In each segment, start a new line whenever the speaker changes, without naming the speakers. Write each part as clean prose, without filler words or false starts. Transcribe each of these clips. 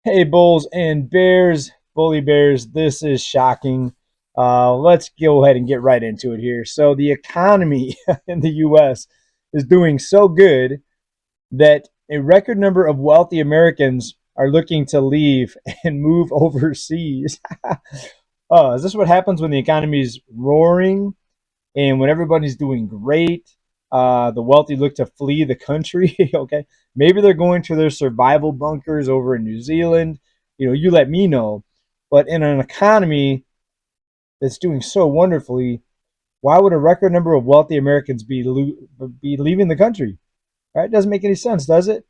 Hey, bulls and bears, bully bears, this is shocking. Let's go ahead and get right into it here. So, the economy in the US is doing so good that a record number of wealthy Americans are looking to leave and move overseas. Is this what happens when the economy is roaring and when everybody's doing great? The wealthy look to flee the country. Okay, maybe they're going to their survival bunkers over in New Zealand. You let me know. But in an economy that's doing so wonderfully, why would a record number of wealthy Americans be leaving the country? Right? It doesn't make any sense, does it?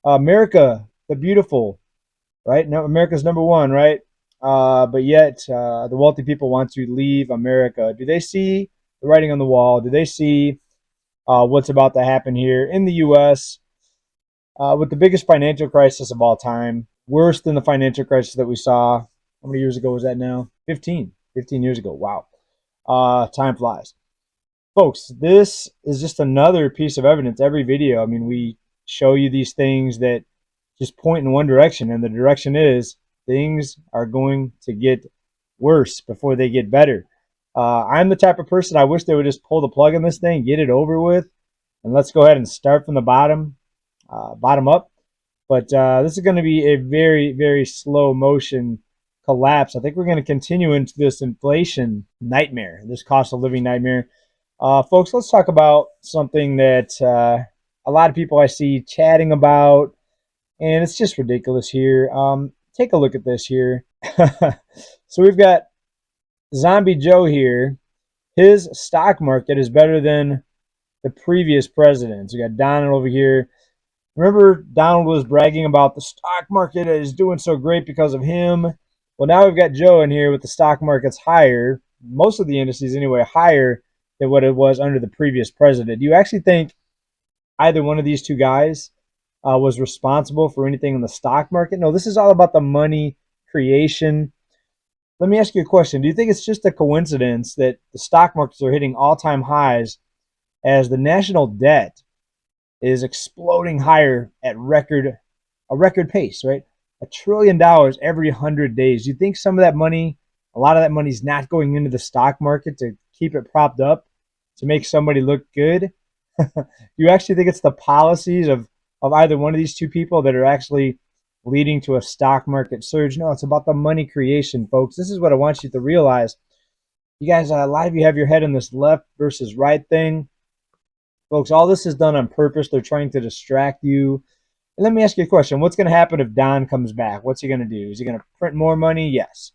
America, the beautiful, right? No, America's number one, right? But yet, the wealthy people want to leave America. Do they see the writing on the wall? Do they see what's about to happen here in the U.S. With the biggest financial crisis of all time, worse than the financial crisis that we saw? How many years ago was that now? 15 years ago. Wow. Time flies. Folks, this is just another piece of evidence. Every video, I mean, we show you these things that just point in one direction, and the direction is things are going to get worse before they get better. I'm the type of person I wish they would just pull the plug on this thing, get it over with, and let's go ahead and start from the bottom up. But this is going to be a very, very slow motion collapse. I think we're going to continue into this inflation nightmare, this cost of living nightmare. Folks, let's talk about something that a lot of people I see chatting about, and it's just ridiculous here. Take a look at this here. So we've got Zombie Joe here. His stock market is better than the previous presidents. We got Donald over here. Remember, Donald was bragging about the stock market is doing so great because of him. Well, now we've got Joe in here with the stock market's higher, most of the indices anyway, higher than what it was under the previous president. Do you actually think either one of these two guys was responsible for anything in the stock market? No, this is all about the money creation. Let me ask you a question. Do you think it's just a coincidence that the stock markets are hitting all-time highs as the national debt is exploding higher at a record pace, right? $1 trillion every 100 days. Do you think some of that money, a lot of that money is not going into the stock market to keep it propped up, to make somebody look good? Do you actually think it's the policies of either one of these two people that are actually leading to a stock market surge? No, it's about the money creation, folks. This is what I want you to realize. You guys, a lot of you have your head in this left versus right thing. Folks, all this is done on purpose. They're trying to distract you. And let me ask you a question. What's going to happen if Don comes back? What's he going to do? Is he going to print more money? Yes.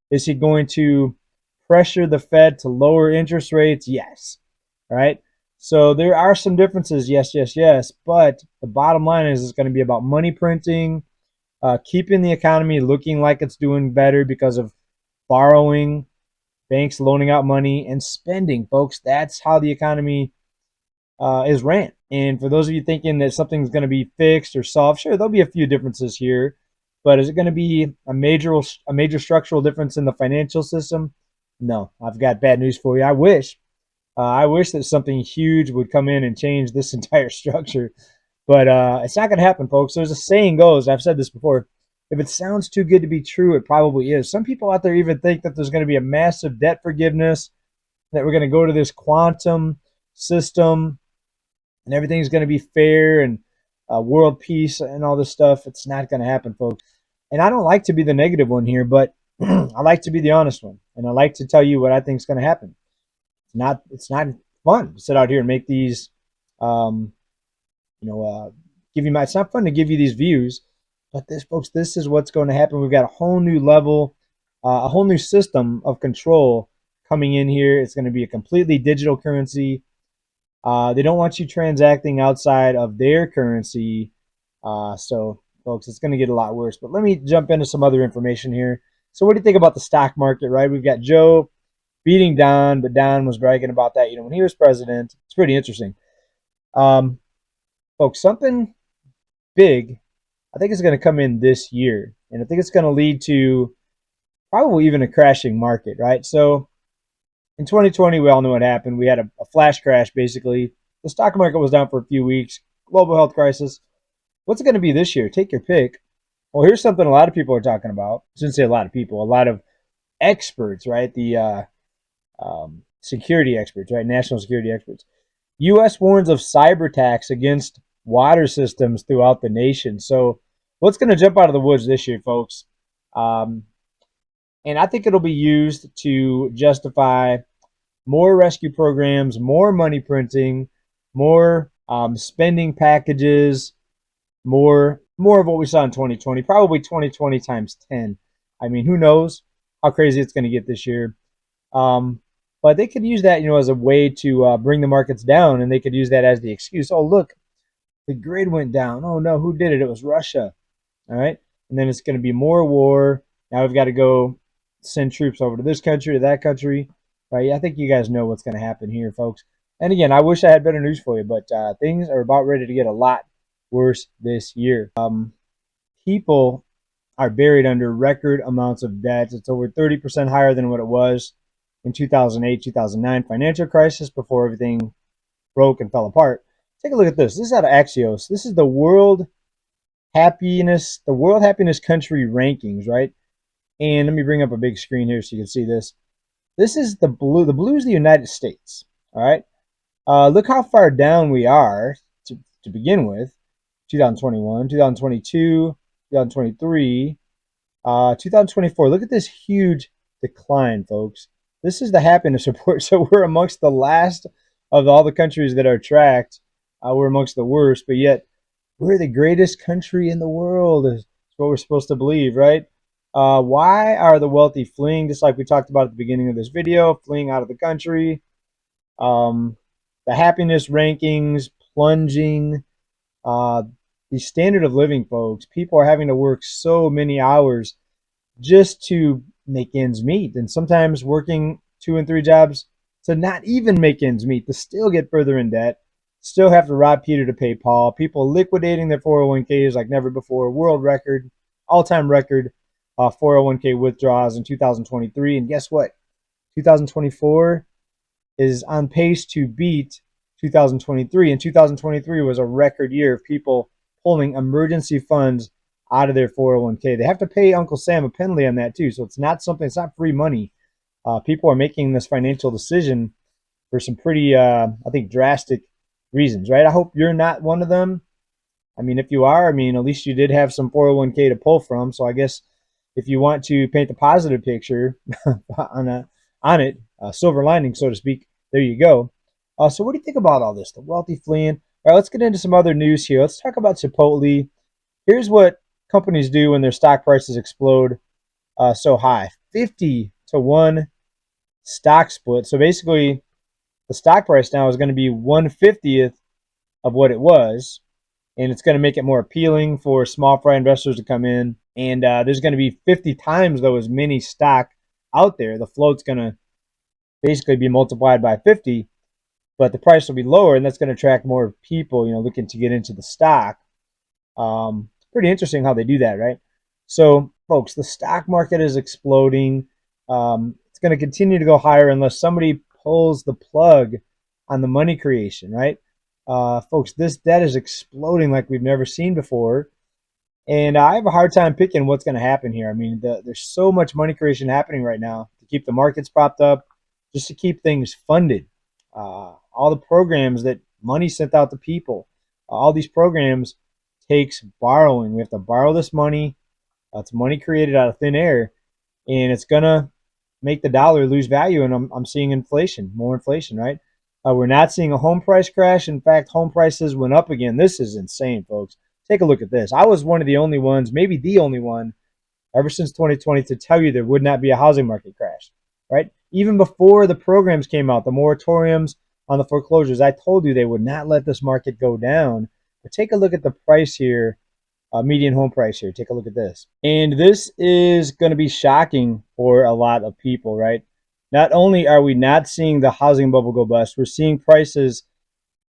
Is he going to pressure the Fed to lower interest rates? Yes. All right. So there are some differences. Yes, yes, yes. But the bottom line is it's going to be about money printing, keeping the economy looking like it's doing better because of borrowing, banks loaning out money, and spending, folks. That's how the economy is ran. And for those of you thinking that something's going to be fixed or solved, sure, there'll be a few differences here, but is it going to be a major structural difference in the financial system? No, I've got bad news for you. I wish that something huge would come in and change this entire structure, but it's not going to happen, folks. There's a saying goes. I've said this before. If it sounds too good to be true, it probably is. Some people out there even think that there's going to be a massive debt forgiveness, that we're going to go to this quantum system and everything's going to be fair and world peace and all this stuff. It's not going to happen, folks. And I don't like to be the negative one here, but I like to be the honest one, and I like to tell you what I think is going to happen. It's not fun to sit out here and make these, um, give you my. It's not fun to give you these views, but this, folks, this is what's going to happen. We've got a whole new level, a whole new system of control coming in here. It's going to be a completely digital currency. They don't want you transacting outside of their currency. So, folks, it's going to get a lot worse. But let me jump into some other information here. So, what do you think about the stock market, right? We've got Joe beating Don, but Don was bragging about that, when he was president. It's pretty interesting. Um, Folks, something big, I think, is going to come in this year. And I think it's going to lead to probably even a crashing market, right? So, in 2020, we all know what happened. We had a flash crash, basically. The stock market was down for a few weeks. Global health crisis. What's it going to be this year? Take your pick. Well, here's something a lot of people are talking about. I shouldn't say a lot of people, a lot of experts, right? The security experts, right? National security experts. U.S. warns of cyber attacks against water systems throughout the nation. So, what's going to jump out of the woods this year, folks? Um, and I think it'll be used to justify more rescue programs, more money printing, more spending packages, more of what we saw in 2020, probably 2020 times 10. I mean, who knows how crazy it's going to get this year. Um, but they could use that, as a way to bring the markets down, and they could use that as the excuse. Oh, look, the grid went down. Oh no, who did it? It was Russia. All right, and then it's going to be more war. Now we've got to go send troops over to this country, to that country. Right? I think you guys know what's going to happen here, folks. And again, I wish I had better news for you, but things are about ready to get a lot worse this year. People are buried under record amounts of debt. It's over 30% higher than what it was in 2008, 2009 financial crisis before everything broke and fell apart. Take a look at this. This is out of Axios. This is the World Happiness Country rankings, right? And let me bring up a big screen here so you can see this. This is the blue. The blue is the United States. All right. Look how far down we are to begin with. 2021, 2022, 2023, 2024. Look at this huge decline, folks. This is the happiness report. So we're amongst the last of all the countries that are tracked. We're amongst the worst, but yet we're the greatest country in the world, is what we're supposed to believe, right? Why are the wealthy fleeing? Just like we talked about at the beginning of this video, fleeing out of the country. Um, the happiness rankings plunging. Uh, the standard of living, folks. People are having to work so many hours just to make ends meet, and sometimes working 2 and 3 jobs to not even make ends meet, to still get further in debt, still have to rob Peter to pay Paul. People liquidating their 401ks like never before. World record, all-time record 401k withdrawals in 2023. And guess what? 2024 is on pace to beat 2023. And 2023 was a record year of people pulling emergency funds out of their 401k. They have to pay Uncle Sam a penalty on that too. So it's not free money. People are making this financial decision for some pretty, I think, drastic reasons, right? I hope you're not one of them. I mean, if you are, I mean, at least you did have some 401k to pull from. So I guess if you want to paint the positive picture on it, silver lining, so to speak, there you go. So what do you think about all this? The wealthy fleeing. All right, let's get into some other news here. Let's talk about Chipotle. Here's what companies do when their stock prices explode so high. 50-1 stock split. So basically, the stock price now is going to be 1/50th of what it was, and it's going to make it more appealing for small fry investors to come in. And there's going to be 50 times though as many stock out there. The float's going to basically be multiplied by 50, but the price will be lower, and that's going to attract more people, looking to get into the stock. Pretty interesting how they do that, right? So, folks, the stock market is exploding. It's going to continue to go higher unless somebody pulls the plug on the money creation, right? Folks, this debt is exploding like we've never seen before. And I have a hard time picking what's going to happen here. I mean, there's so much money creation happening right now to keep the markets propped up, just to keep things funded. All the programs that money sent out to people, all these programs takes borrowing. We have to borrow this money. It's money created out of thin air, and it's going to make the dollar lose value. And I'm seeing inflation, more inflation, right? We're not seeing a home price crash. In fact, home prices went up again. This is insane, folks. Take a look at this. I was one of the only ones, maybe the only one, ever since 2020 to tell you there would not be a housing market crash, right? Even before the programs came out, the moratoriums on the foreclosures, I told you they would not let this market go down. But take a look at the price here, median home price here. Take a look at this. And this is going to be shocking for a lot of people, right? Not only are we not seeing the housing bubble go bust, we're seeing prices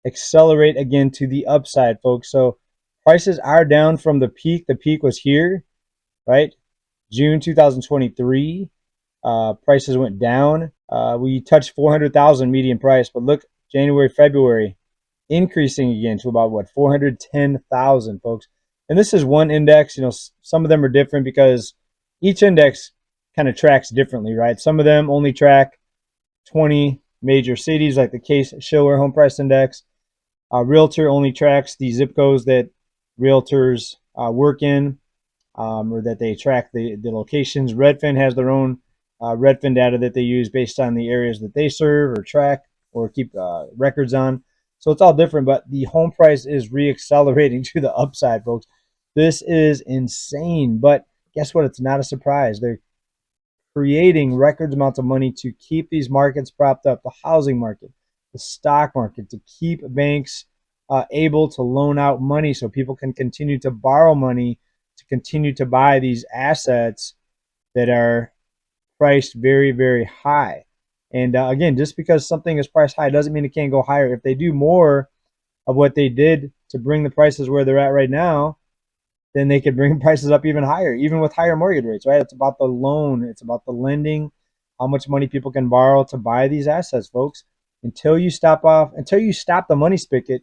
accelerate again to the upside, folks. So prices are down from the peak. The peak was here, right? June 2023. Prices went down. We touched 400,000 median price, but look, January, February, increasing again to about 410,000, folks. And this is one index. Some of them are different because each index kind of tracks differently, right? Some of them only track 20 major cities, like the Case Shiller Home Price Index. Realtor only tracks the zip codes that realtors work in, or that they track the locations. Redfin has their own Redfin data that they use based on the areas that they serve or track or keep records on. So it's all different, but the home price is reaccelerating to the upside, folks. This is insane. But guess what? It's not a surprise. They're creating record amounts of money to keep these markets propped up, the housing market, the stock market, to keep banks able to loan out money so people can continue to borrow money to continue to buy these assets that are priced very, very high. And again, just because something is priced high doesn't mean it can't go higher. If they do more of what they did to bring the prices where they're at right now, then they could bring prices up even higher, even with higher mortgage rates, right? It's about the loan, it's about the lending, how much money people can borrow to buy these assets, folks. Until you stop the money spigot,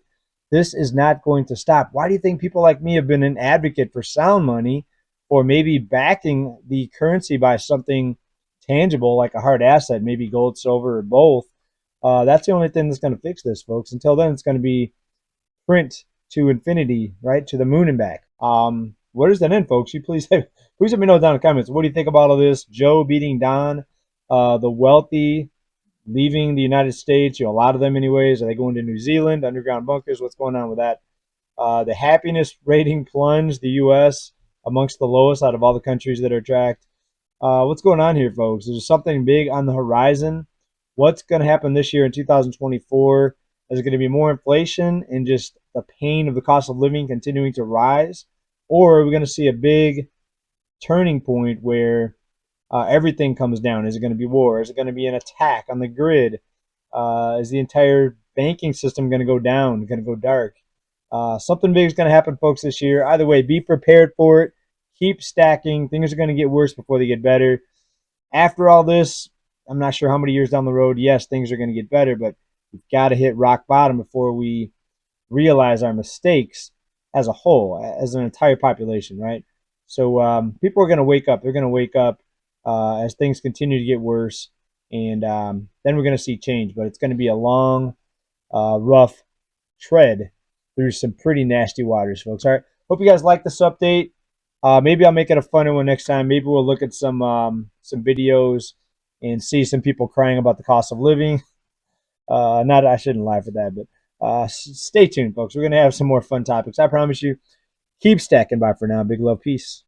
this is not going to stop. Why do you think people like me have been an advocate for sound money, or maybe backing the currency by something tangible like a hard asset, maybe gold, silver, or both? That's the only thing that's going to fix this, folks. Until then, it's going to be print to infinity, right, to the moon and back. Where does that end, folks? You please let me know down in the comments. What do you think about all this? Joe beating Don, the wealthy leaving the United States. A lot of them, anyways. Are they going to New Zealand, underground bunkers? What's going on with that? The happiness rating plunged the U.S. amongst the lowest out of all the countries that are tracked. What's going on here, folks? Is there something big on the horizon? What's going to happen this year in 2024? Is it going to be more inflation and just the pain of the cost of living continuing to rise? Or are we going to see a big turning point where everything comes down? Is it going to be war? Is it going to be an attack on the grid? Is the entire banking system going to go down, going to go dark? Something big is going to happen, folks, this year. Either way, be prepared for it. Keep stacking. Things are going to get worse before they get better. After all this, I'm not sure how many years down the road, yes, things are going to get better, but we've got to hit rock bottom before we realize our mistakes as a whole, as an entire population, right? So people are going to wake up. They're going to wake up as things continue to get worse, and then we're going to see change. But it's going to be a long, rough tread through some pretty nasty waters, folks. All right. Hope you guys like this update. Maybe I'll make it a funner one next time. Maybe we'll look at some videos and see some people crying about the cost of living. Not I shouldn't lie for that, but stay tuned, folks. We're gonna have some more fun topics. I promise you. Keep stacking. Bye for now. Big love. Peace.